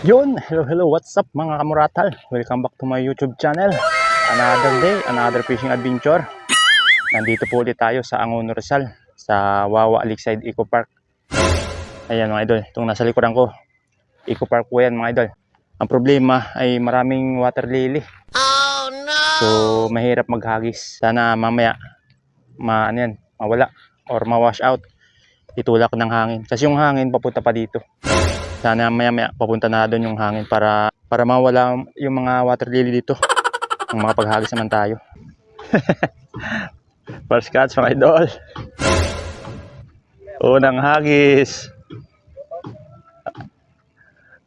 Yun, hello, what's up mga kamuratal? Welcome back to my YouTube channel. Another day, another fishing adventure. Nandito po ulit tayo sa Angono Rizal, sa Wawa Lakeside Eco Park. Ayan mga idol, itong nasa likuran ko, Eco Park po yan mga idol. Ang problema ay maraming water lily. Oh no! So, mahirap maghagis. Sana mamaya, mawala or mawash out. Itulak ng hangin. Kasi yung hangin papunta pa dito. Sana maya papunta na doon yung hangin para mawala yung mga water lily dito. Ang mga paghagis naman tayo. First catch mga idol. Unang hagis.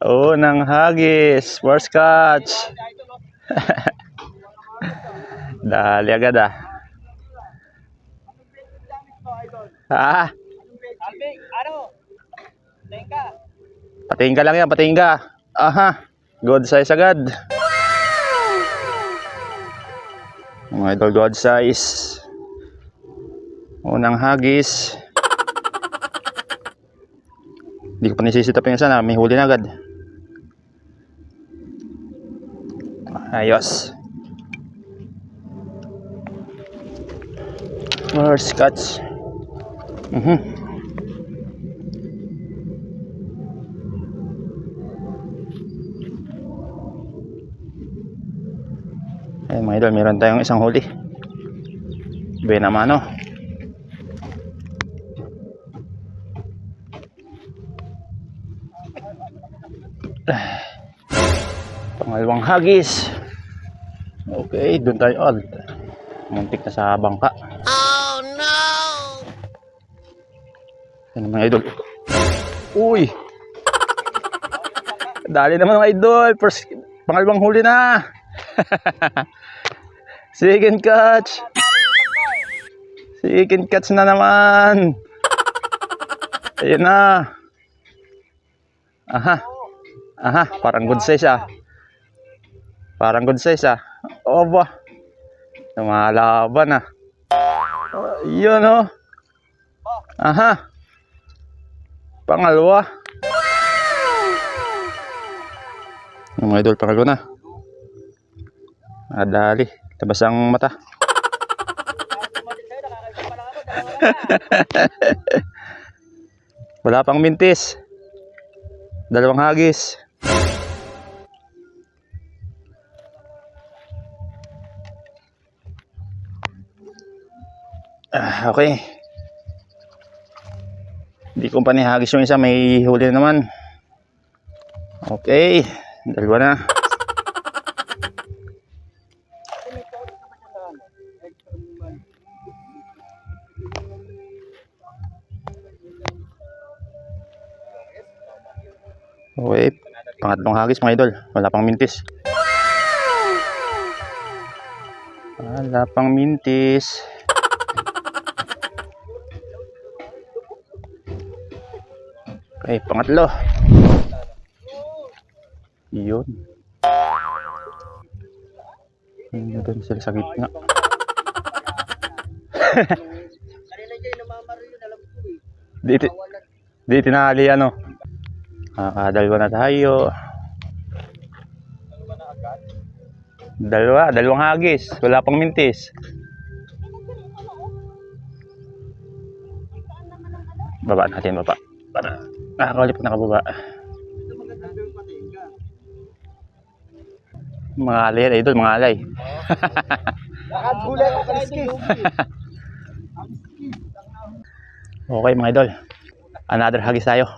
Unang hagis. First catch. Dali agad ah. Ah. Patingin ka lang yan, patingin ka. Aha, good size agad. Mga idol, good size. Unang hagis. Hindi ko pa nisisitapin yung sana, may huli na agad. Ayos. First catch. Ayun mga idol, meron tayong isang huli. Buena mano. Pangalawang hagis. Okay, doon tayo alt. Muntik na sa bangka. Oh no! Ayun mga idol. Uy! Dali naman mga idol. First, pangalawang huli na. Second catch. Second catch na naman. Ayun na. Aha. Aha, parang good size ah. Parang good size ah. Oba. Lumalaban ah. Yun oh. Aha. Pangalawa. Yung mga idol, pangalawa na. Dali, tabas ang mata. Wala pang mintis. Dalawang hagis. Okay. Hindi ko pa nihagis yung isa, may huli naman. Okay, dalawa na. Okay, pangatlong hagis mga idol. Wala pang mintis. Wala pang mintis. Okay, pangatlo. Yun. Doon sila sa gitna. Di tinali ano. Dalawa na tayo. Dalawang hagis. Wala pang mintis. Baba natin, baba. Para nakakalipat na kababa. Mga alay, idol, mga alay. Okay mga idol. Another hagis tayo.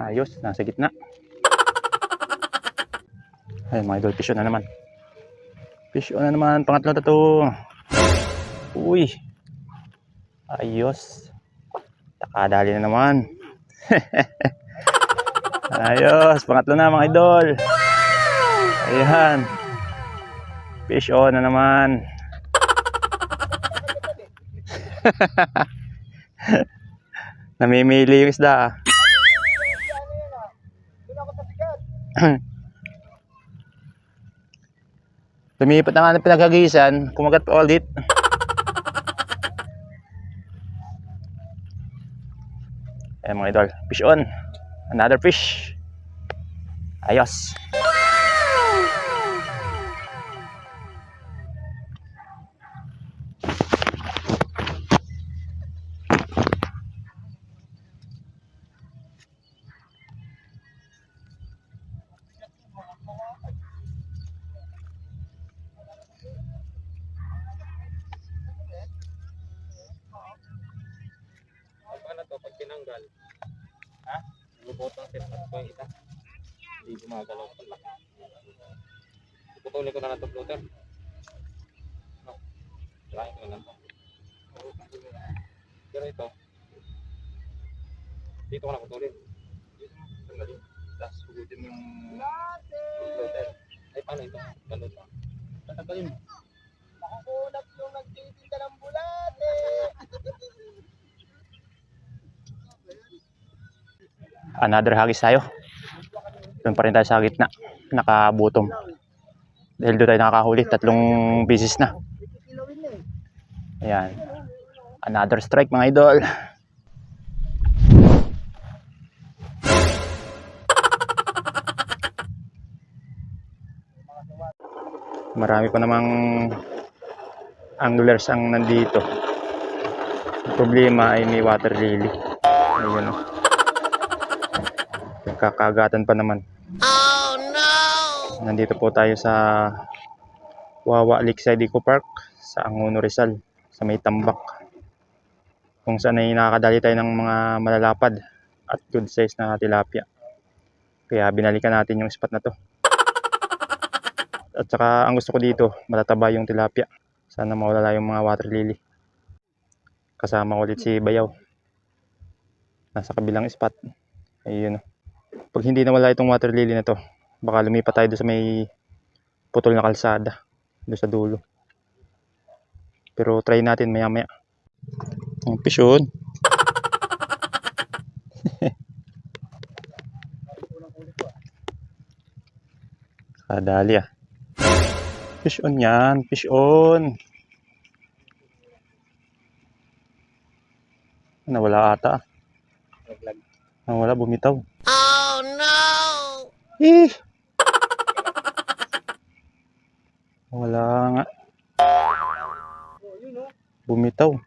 Ayos, nasa gitna. Ay mga idol, fish on na naman. Fish on na naman, pangatlo na to. Uy. Ayos. Takadali na naman. Ayos, pangatlo na mga idol. Ayan. Fish on na naman. Namimili yung isda. Lumipat na nga ng pinaghagisan, kumagat pa ulit. Ayan mga idol, fish on. Another fish. Ayos. Paano to pag tinanggal? Ha? Lubotang set up ko yung isa. Hindi gumagalaw pala. Putulin ko na lang ito floater. No. Tirahin ko na lang ito. Pero ito. Dito ko na putulin. Tanggalin. Tapos hugutin yung floater. Ay paano ito? Ganun. Tatanggalin mo. Nakukulap yung nagtitinda ng bulate. Another hagis tayo. Doon pa rin tayo sa gitna. Nakabutom. Dahil doon tayo nakakahuli. 3 beses na. Ayan. Another strike mga idol. Marami pa namang anglers ang nandito. Ang problema ay may water lily. Ayun o. Kakagatan pa naman. Oh no! Nandito po tayo sa Wawa Lakeside Eco Park sa Angono Rizal, sa may tambak. Kung saan ay nakakadali tayo ng mga malalapad at good size na tilapia. Kaya binalikan natin yung spot na to. At saka ang gusto ko dito, matataba yung tilapia. Sana mawala yung mga water lily. Kasama ko ulit si Bayaw. Nasa kabilang spot. Ayun o. Pag hindi nawala itong water lily na to, baka lumipat tayo doon sa may putol na kalsada doon sa dulo. Pero try natin maya maya. Ang fish on. Kadali ah. Fish on yan, fish on. Nawala ata ah. Nawala, bumitaw. Oh no! Eh! Wala nga. Bumitaw.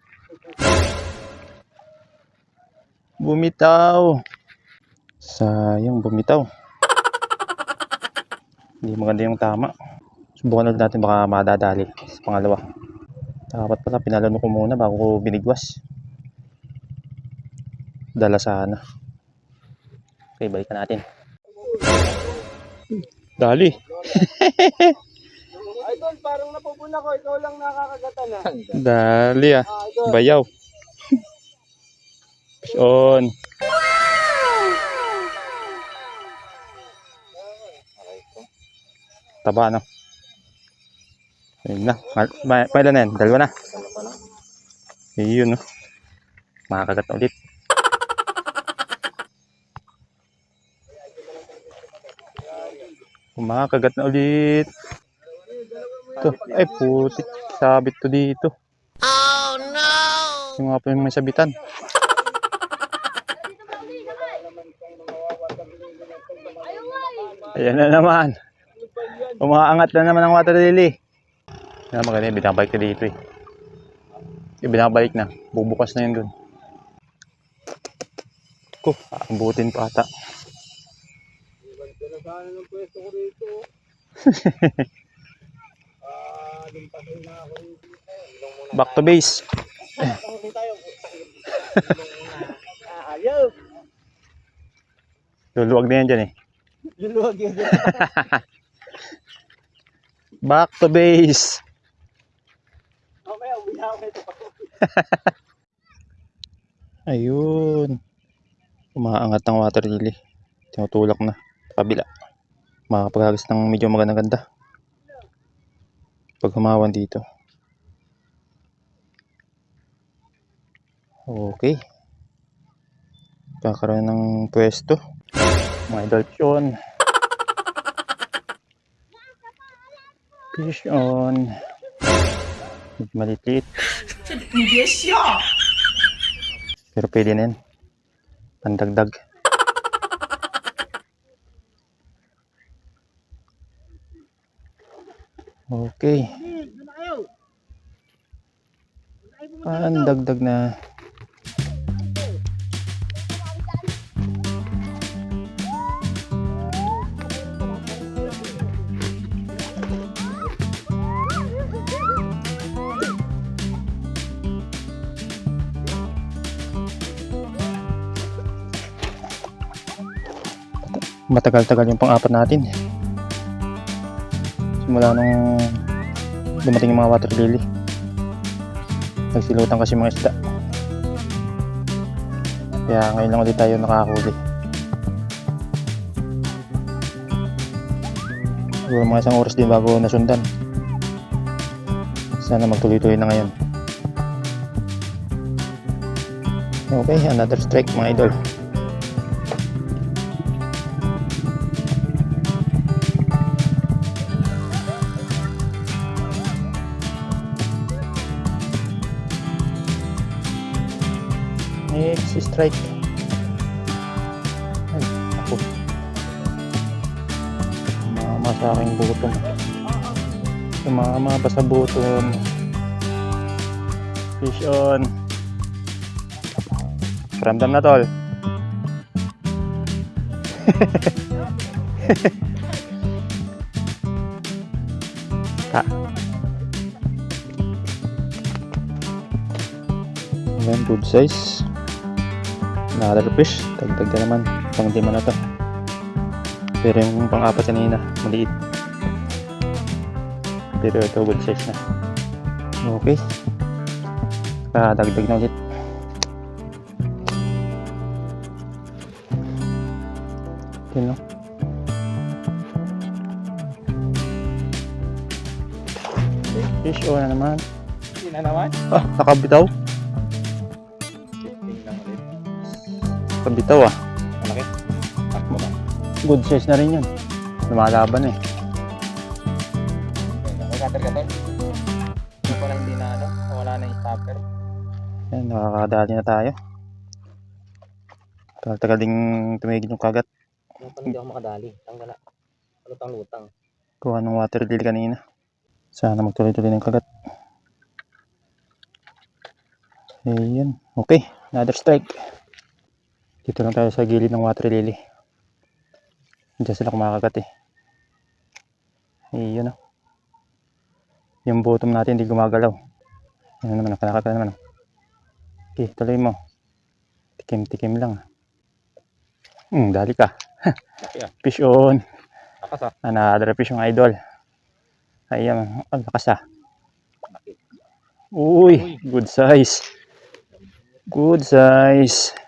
Bumitaw. Sayang, bumitaw. Hindi maganda yung tama. Subukan ulit natin, baka madadali sa pangalawa. Dapat pala, pinalano ko muna bago ko binigwas. Dala sana. Okay, balikan natin. Dali. Idol, parang napupuna ko. Ikaw lang nakakagatan na. Dali ah. Bayaw. Fish on. Taba no. Ayun na. Pwede na yan. Dalawa na. Ayun no. Makakagat na ulit. Makakagat na ulit. Ito. Ay putik. Sabit to dito. Oh no! Yung nga pa yung may sabitan. Ayan na naman. Umaangat na naman ang water lily. Yan maganda yung binabalik na dito eh. Yung binabalik na. Bubukas na yun dun. Ko, aambutin pa ata. Back to base. Luluwag na yan dyan eh. Luluwag yun. Back to base. Okay, umihaw ito pa. Ayun. Umaangat ang water lily. Tinutulak na. Kabila. Makakapaghagas ng medyo maganda-ganda. Pag humawan dito. Okay. Kakaroon ng pwesto. Mga idol, fish on. Fish on. Maliit. Pero pwede na yan. Pandagdag. Okay. Pandagdag na. Matagal-tagal yung pang-apat natin. Simula nung dumating yung mga water lily. Nagsilutan kasi mga isda. Kaya ngayon lang ulit tayo nakahuli. Siguro mga isang oras din bago nasundan. Sana magtuloy-tuloy na ngayon. Okay, another strike mga idol. Next strike. Ay, ako. Mama sa aking button. Tumama pa sa button. Fish on. Ramdam na tol. Ta. Ayan, good size. Another fish, dagdag na naman, pang 5 na to. Pero yung pang-4 kanina, maliit. Pero ito good size na. Okay. Dagdag na ulit. Yun no. Fish on na naman. Hindi na naman. Ah, nakabitaw. Tingnan ulit. Kabitaw ah. Malaki. Takbo na. Good size na rin yun. Lumalaban eh. May cutter. Hindi ko na hindi na ano. Wala na yung stopper. Ayan, nakakadali na tayo. Tagal ding tumigil yung kagat. Ano pa hindi ako makadali? Tanggala. Lutang-lutang. Kuha ng water lily kanina. Sana magtuloy-tuloy ng kagat. Ayan. Okay, another strike. Dito lang tayo sa gilid ng water lily. Diyan sila kumakagat eh. Ayan o. Yung bottom natin hindi gumagalaw. Ano naman, nakalakad na naman. Okay, tuloy mo. Tikim-tikim lang. Dali ka. Fish on. Lakas ah. Another fish yung idol. Ayan, ang lakas ah. Uy, good size. Good size.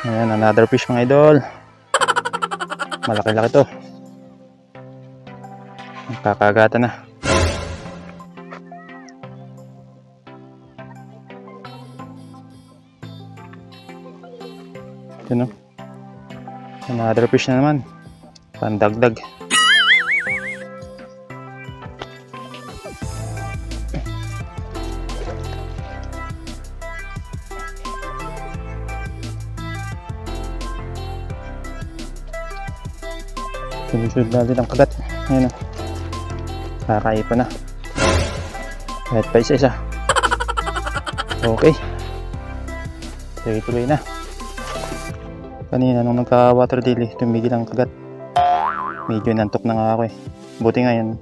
Ayan, another fish mga idol. Malaki-laki to. Kakagata na. Ito no. Another fish na naman. Pandagdag. Sunod natin ang kagat. Ayan o. Kakaipa na. Kahit pa isa-isa. Okay. Tuloy-tuloy na. Kanina nung nagka-water lily, tumigil ang kagat. Medyo nantok na nga ako eh. Buti ngayon,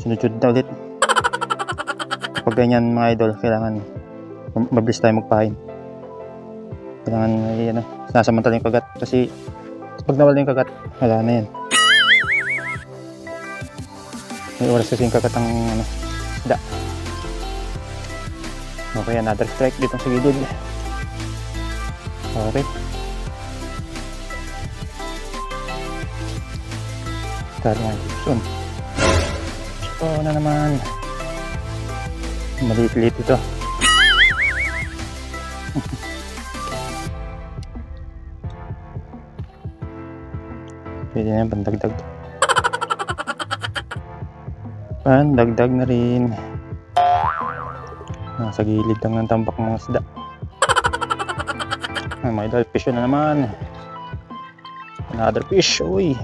sunod-sunod na ulit. Kapag ganyan mga idol, kailangan mabilis tayo magpahin. Kailangan ano, nasamantala yung kagat. Kasi pag nawala yung kagat, wala na yan. May oras kasi yung kagat ang ano, isda. Okay, another strike dito sa gilid. Okay. Tara nga soon. Oh, na naman. Maliit-liit ito. Pwede na yan, pandagdag. Pandagdag na rin. Nasa gilid lang ng tambak ng isda. Ay, mga idol, fish yun na naman. Another fish. Uy.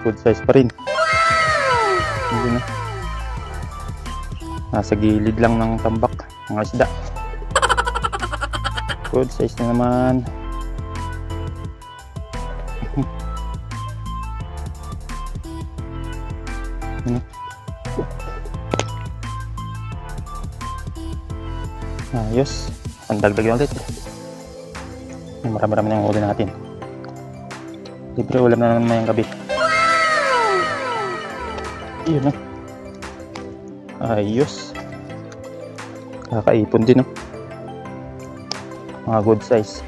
Good size pa rin. Hindi na. Nasa gilid lang ng tambak. Mga isda. Good size na naman. Ayos. Pandagdag yung ulit. Marami-rami na yung huli natin. Libre ulam na naman ngayong gabi. Yun na. Ayos. Kakaipon din, no? Mga good size.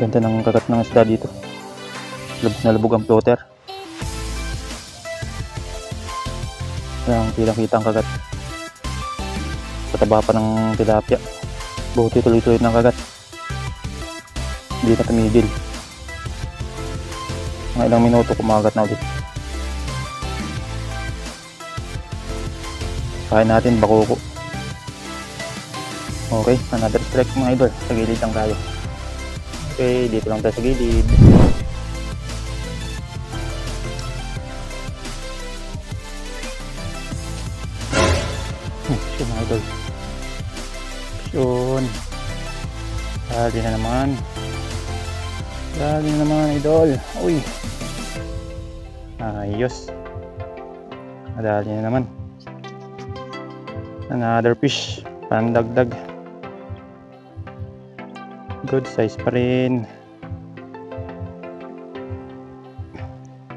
Ganda ng kagat ng isda dito. Lubog na lubog ang floater. Yan, kitang-kita ang kagat. Pataba pa ng tilapia. Buti tuloy-tuloy ng kagat. Hindi na tumigil. Mga ilang minuto kumagat na ulit. Kain natin bakuko. Okay, another strike mga idol. Sa gilid lang tayo. Okay, dito lang tayo sa gilid. Yun mga idol. Yun. Dali na naman. Dali na naman idol. Uy. Ayos. Dali na naman. Another fish. Pandagdag. Good size pa rin.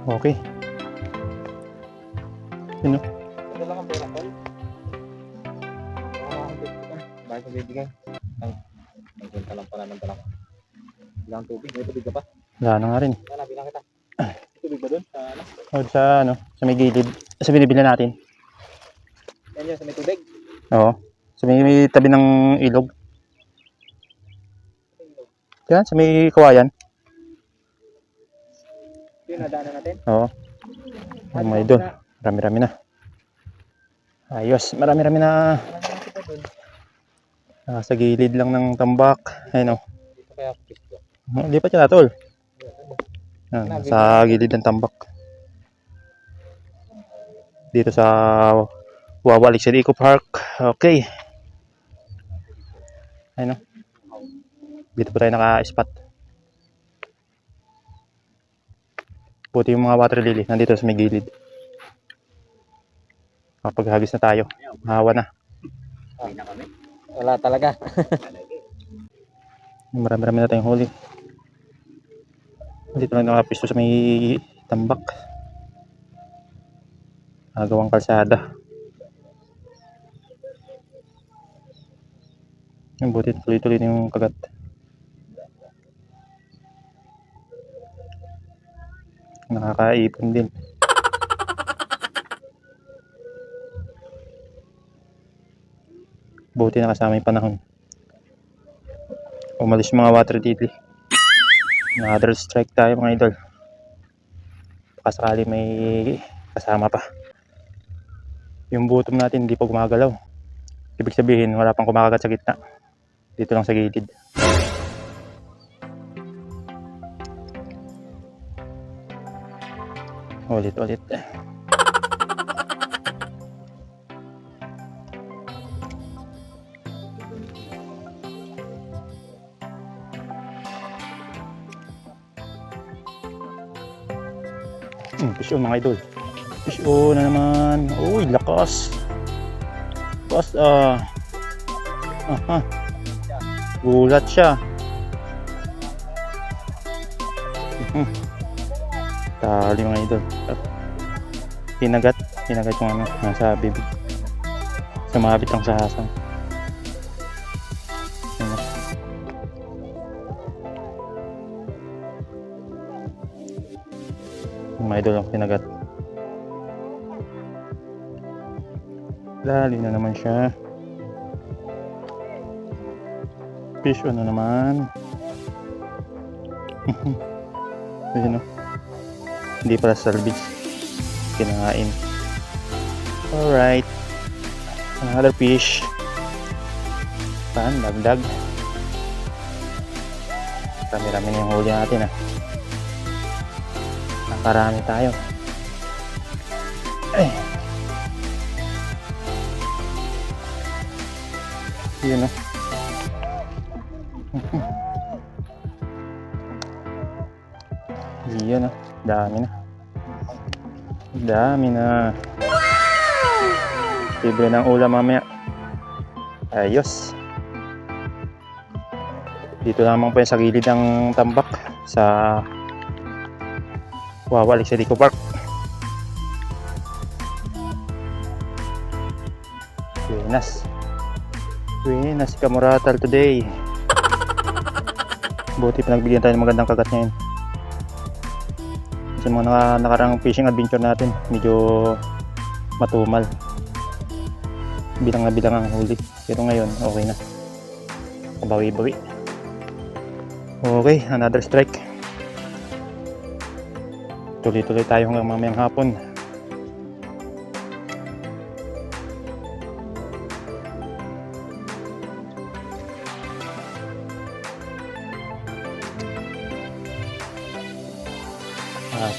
Okay. Yun o. Ito lang ang pera, tol. Bakit ko bibigay? Ay, nagpunta lang pala ng talak. Ilang tubig? May tubig ka pa? Wala na nga rin. Wala, bilang kita. Tubig ba doon? Sa ano? O sa may gilid. Sa binibili natin. Yan yun, sa may tubig. Oo. Sa may tabi ng ilog. Yan, sa may kawayan. Yun, nadaanan natin. Oo. Ang mga idol. Marami-rami na. Ayos. Marami-rami na. Sa gilid lang ng tambak. Ayun o. Dito kaya fish ko. Lipat yun na tol. Yan, sa gilid ng tambak. Dito sa Wawa Lakeside Eco Park. Okay. Ayun o. Dito po tayo naka-spot. Puti yung mga water lily. Nandito sa may gilid. Kapag hagis na tayo. Mahawa na. Wala talaga. Marami-rami na tayong huli. Dito lang nakapisto sa may tambak. Nagawang kalsada. Yung buti tuloy-tuloy na yung kagat. Nakakaipon din. Buti nakasama yung panahon. Umalis yung mga water lily. Another strike tayo mga idol. Baka sakali may kasama pa. Yung bottom natin hindi pa gumagalaw. Ibig sabihin wala pang kumakagat sa gitna. Dito lang sa gilid. Ulit. Fish on mga idol. Fish on na naman. Uy, lakas. Lakas aha. Gulat siya. Tali mga idol. Pinagat yung ano, nasa bibig. Sumabit lang sa hasang. Ayan. Yung mga idol ang pinagat. Lali na naman siya. Fish on na naman. Ayan o. Hindi pala salvage. Kinakain. Alright. Another fish. Pan, dagdag. Rami-rami na yung huli natin ah. Nakarami tayo. Ay. Yun ah. Yun ah. Dami na. Dami na. Libre ng ulam mamaya. Ayos. Dito lamang po yan sa gilid ng tambak sa Wawa Lakeside Eco Park. Buenas. Buenas si Kamuratal today. Buti pinagbigyan tayo ng magandang kagat ngayon. Kasi mga nakarang fishing adventure natin medyo matumal. Bilang na bilang ang huli. Pero ngayon okay na. Kabawi-bawi. Okay, another strike. Tuloy-tuloy tayo hanggang mamayang hapon.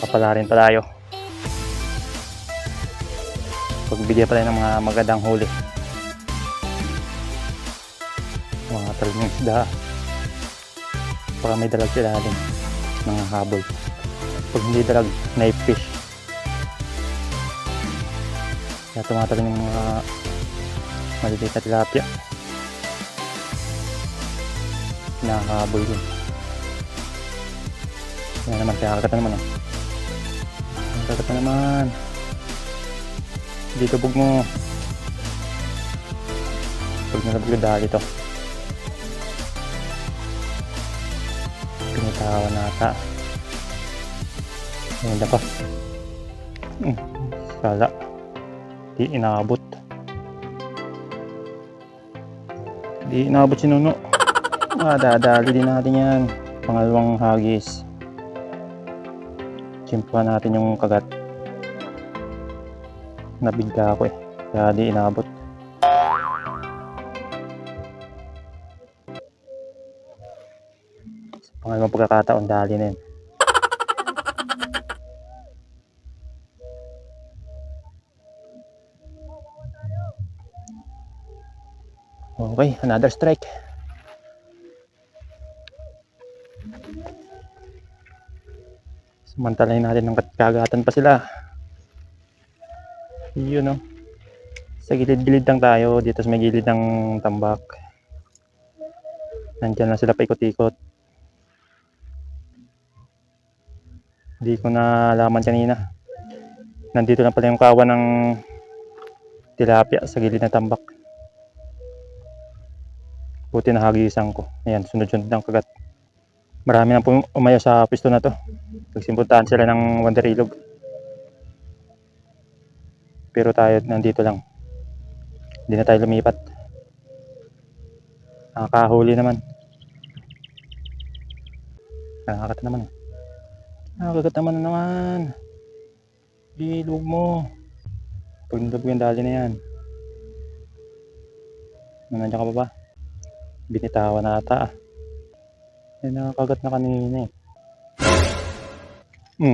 Papala rin pa tayo. Pagbigyan pa tayo ng mga magandang huli. Mga taliming isda. Baka may dalag sila din. Mga habol. Pag hindi dalag, knife fish. Kaya tumatalim yung mga maliliit na tilapia. Nakahabol din. Yan naman, kaya kakata naman. Kakata naman. Dito bug mo. Pag nalabog yung dali to. Pinitawan na ata. Ganda pa. Sala. Di inaabot. Di inaabot si Nuno. Dadali din natin yan. Pangalawang hagis. Simpuhan natin yung kagat. Nabigla ako eh. Kaya di inabot. Sa pangalawang pagkakataon, dali na yun. Okay, another strike. Samantalahin natin ng kagatan pa sila. Yun no. Sa gilid-gilid lang tayo. Dito sa may gilid ng tambak. Nandyan lang sila paikot-ikot. Hindi ko na alaman kanina. Nandito lang pala yung kawan ng tilapia sa gilid ng tambak. Buti na hagisan ko. Ayan, sunod-sunod ng kagat. Marami nang umayaw sa pisto na to. Nagsimpuntahan sila ng Wonder Ilog. Pero tayo nandito lang. Hindi na tayo lumipat. Nakakahuli naman. Nakakagat naman. Nakakagat naman. Bilog mo. Pag nilog yung dali na yan. Nandiyan ka pa ba? Binitawan na ata ah. Nakakagat na kanina eh.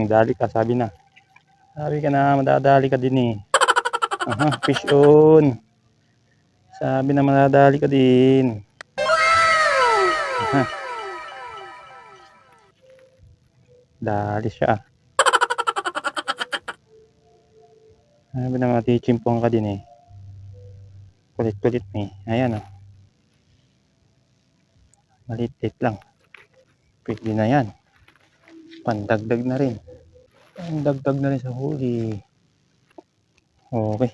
Dali ka, sabi na. Sabi ka na, madadali ka din eh. Aha, fish on. Sabi na madadali ka din. Aha. Dali siya. Sabi na matichimpong ka din eh. Kulit-kulit eh. Ayan oh. Maliit lang. Pwede na yan. Pandagdag na rin. Pandagdag na rin sa huli. Okay.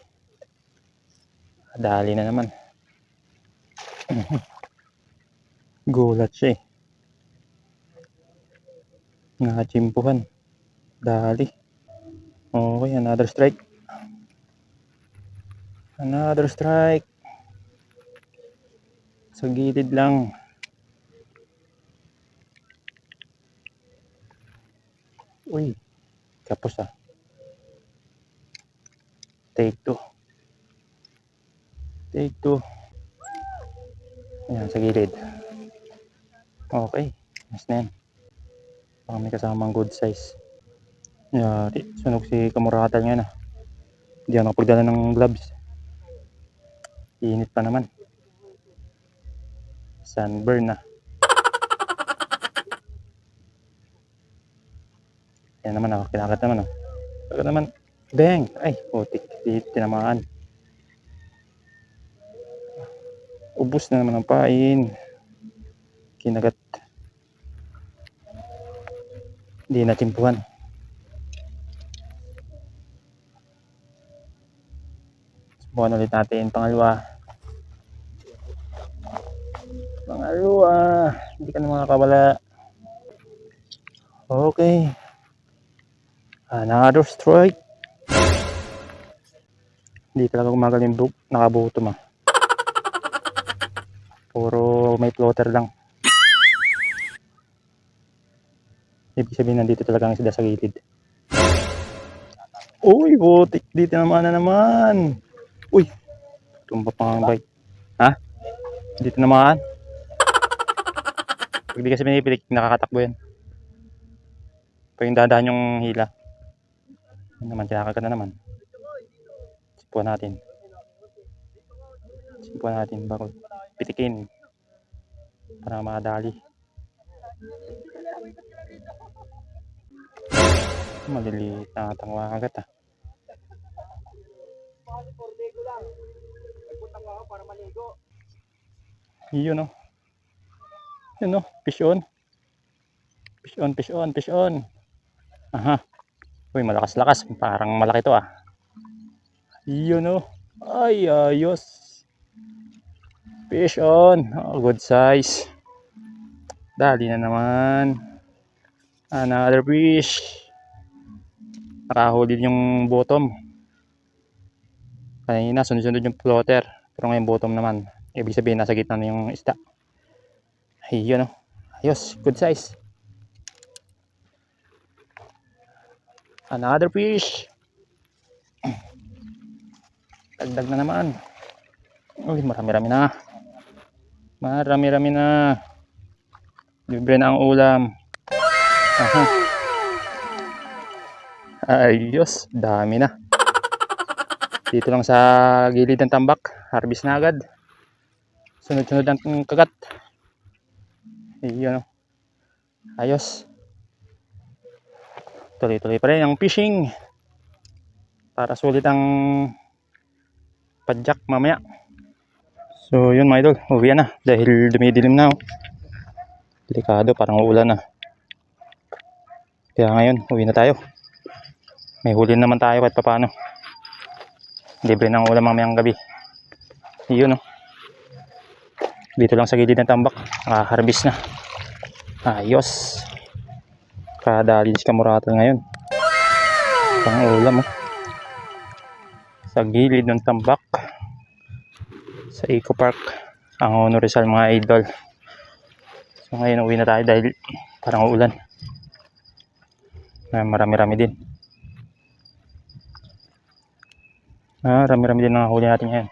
Dali na naman. Gulat siya eh. Nakachimpuhan. Dali. Okay, another strike. Another strike. Sa gilid lang. Uy, kapos ah. Take two. Take two. Ayan, sa gilid. Okay. Mas na yan. Baka may kasamang good size. Yari. Sunog si kamuratal ngayon ah. Hindi ako nakapagdala ng gloves. Init pa naman. Sunburn na. Yan naman, nakakinakat naman oh. Saka naman, bang! Ay, putik. Di tinamaan. Ubus na naman ang pain. Kinagat. Hindi natimpuhan. Subukan ulit natin. Pangalawa. Hindi ka na makakawala. Okay. Another strike. Hindi talaga gumagaling nakabuto ah. Puro may floater lang. Ibig sabihin nandito talaga ang isda sa gilid. Uy, butik. Dito naman na naman. Uy, tumba pa ang bike. Ha? Dito naman. Pag di kasi pinipilik, nakakatakbo yan. Pag yung dadaan yung hila. Yan naman, kinakagat na naman. Sipuan natin. Bago pitikin. Para makadali. Maliliit na tangwa agad ah. Yun oh. Yun oh, fish on. Fish on. Aha. Uy, malakas-lakas. Parang malaki to ah. Yun oh. Ay, ayos. Fish on. Oh, good size. Dali na naman. Another fish. Nakahuli yung bottom. Kanina sunod-sunod yung floater. Pero ngayon bottom naman. Ibig sabihin nasa gitna na yung isda. Ayun oh. Ayos. Good size. Another fish. Dagdag na naman. Uy, marami-rami na. Libre na ang ulam. Aha. Ayos, dami na. Dito lang sa gilid ng tambak, harvest na agad. Sunod-sunod ang kagat. Ayun oh. Ayos. Tuloy-tuloy pa rin ang fishing. Para sulit ang padjak mamaya. So yun mga idol, uwi na dahil dumidilim na oh. Delikado, parang uulan na. Kaya ngayon, uwi na tayo. May huli naman tayo kahit papaano. Libre ng ulam mamayang gabi. Yun oh. Dito lang sa gilid ng tambak, harvest na. Ayos. Kadali si kamuratal ngayon. Pang ulam oh. Sa gilid ng tambak. Sa Eco Park. Ang Honor Rizal mga idol. So ngayon uwi na tayo dahil parang uulan. Marami-rami din. Marami-rami din ang huli natin ngayon.